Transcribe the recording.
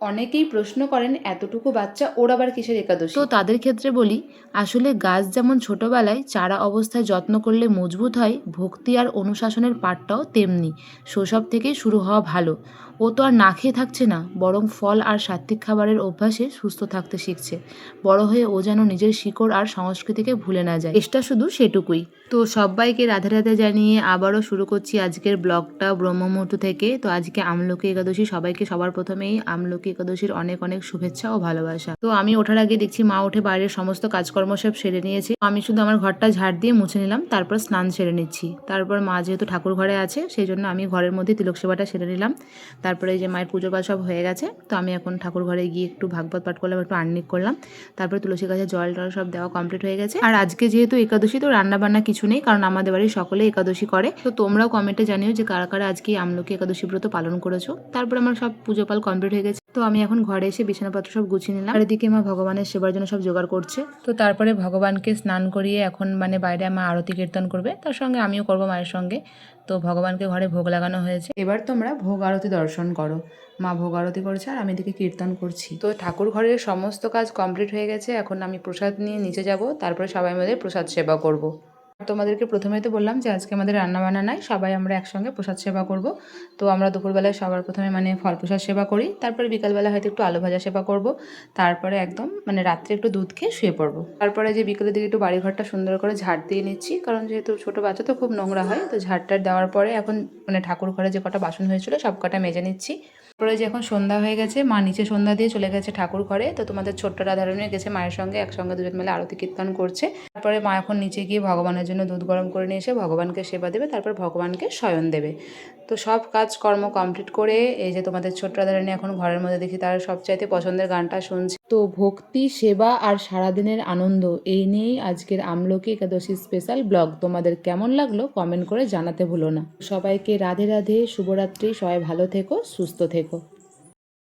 অনেকেই প্রশ্ন করেন এতটুকু বাচ্চা ওর আবার কিসের একাদশী। তো তাদের ক্ষেত্রে বলি, আসলে গাছ যেমন ছোটবেলায় চারা অবস্থায় যত্ন করলে মজবুত হয়, ভক্তি আর অনুশাসনের পাঠটাও তেমনি শৈশব থেকেই শুরু হওয়া ভালো। ও তো আর না খেয়ে থাকছে না, বরং ফল আর সাত্ত্বিক খাবারের অভ্যাসে সুস্থ থাকতে শিখছে। বড় হয়ে ও যেন নিজের শিকড় আর সংস্কৃতিকে ভুলে না যায়, চেষ্টা শুধু সেটুকুই। তো সবাইকে রাধে রাধে জানিয়ে আবারও শুরু করছি আজকের ব্লগটা ব্রহ্মমুহূর্ত থেকে। তো আজকে আমলকি একাদশী, সবাইকে সবার প্রথমেই আমলকি একাদশীর অনেক অনেক শুভেচ্ছা ও ভালোবাসা। তো আমি ওঠার আগে দেখছি মা উঠে বাইরের সমস্ত কাজকর্ম সব সেরে নিয়েছে। আমি শুধু আমার ঘরটা ঝাড় দিয়ে মুছে নিলাম, তারপর স্নান সেরে নিচ্ছি। তারপর মা যেহেতু ঠাকুর ঘরে আছে, সেই জন্য আমি ঘরের মধ্যে তিলক সেবাটা সেরে নিলাম। তারপরে এই যে মায়ের পুজো পাঠ সব হয়ে গেছে, তো আমি এখন ঠাকুর ঘরে গিয়ে একটু ভাগবত পাঠ করলাম, একটু আহ্নিক করলাম। তারপরে তুলসী গাছে জল টল সব দেওয়া কমপ্লিট হয়ে গেছে। আর আজকে যেহেতু একাদশী, তো রান্না বান্না কিছু নেই, কারণ আমাদের বাড়ির সকলে একাদশী করে। তো তোমরাও কমেন্টে জানিও যে কারা কারা আজকে আমলকি একাদশী ব্রত পালন করেছো। তারপর আমার সব পুজো পাল কমপ্লিট হয়ে গেছে। তো আমি এখন ঘরে এসে বিছানাপত্র সব গুছিয়ে নিলাম, আর এদিকে মা ভগবানের সেবার জন্য সব জোগাড় করছে। তো তারপরে ভগবানকে স্নান করিয়ে এখন বাইরে মা আরতি কীর্তন করবে, তার সঙ্গে আমিও করবো মায়ের সঙ্গে। তো ভগবানকে ঘরে ভোগ লাগানো হয়েছে, এবার তোমরা ভোগ আরতি দর্শন করো। মা ভোগ আরতি করছে আর আমি এদিকে কীর্তন করছি। তো ঠাকুর ঘরের সমস্ত কাজ কমপ্লিট হয়ে গেছে, এখন আমি প্রসাদ নিয়ে নিচে যাব, তারপরে সবাই মিলে প্রসাদ সেবা করব। তোমাদেরকে প্রথমেই তো বললাম যে আজকে আমাদের রান্নাবান্না নাই, সবাই আমরা একসঙ্গে প্রসাদ সেবা করব। তো আমরা দুপুরবেলায় সবার প্রথমে ফল প্রসাদ সেবা করি, তারপরে বিকালবেলা হয়তো একটু আলু ভাজা সেবা করব, তারপরে একদম রাত্রে একটু দুধ খেয়ে শুয়ে পড়বো। তারপরে যে বিকেলের দিকে একটু বাড়িঘরটা সুন্দর করে ঝাড় দিয়ে নিচ্ছি, কারণ যেহেতু ছোটো বাচ্চা তো খুব নোংরা হয়। তো ঝাড়টার দেওয়ার পরে এখন ঠাকুর ঘরে যে কটা বাসন হয়েছিল সব কটা মেজে নিচ্ছি। তারপরে যে এখন সন্ধ্যা হয়ে গেছে, মা নিচে সন্ধ্যা দিয়ে চলে গেছে ঠাকুর ঘরে। তো তোমাদের ছোট্ট রাধারানী গেছে মায়ের সঙ্গে, একসঙ্গে দুজন মিলে আরতি কীর্তন করছে। তারপরে মা এখন নিচে গিয়ে ভগবানের জন্য দুধ গরম করে নিয়ে এসে ভগবানকে সেবা দেবে, তারপর ভগবানকে শয়ন দেবে। তো সব কাজ কর্ম কমপ্লিট করে এই যে তোমাদের ছোট্ট রাধারানী এখন ঘরের মধ্যে দেখি তার সবচাইতে পছন্দের গানটা শুনছে। তো ভক্তি, সেবা আর সারাদিনের আনন্দ, এই নিয়েই আজকের আমলকি একাদশী স্পেশাল ব্লগ। তোমাদের কেমন লাগলো কমেন্ট করে জানাতে ভুলো না। সবাইকে রাধে রাধে, শুভরাত্রি, সবাই ভালো থেকো, সুস্থ থেকো।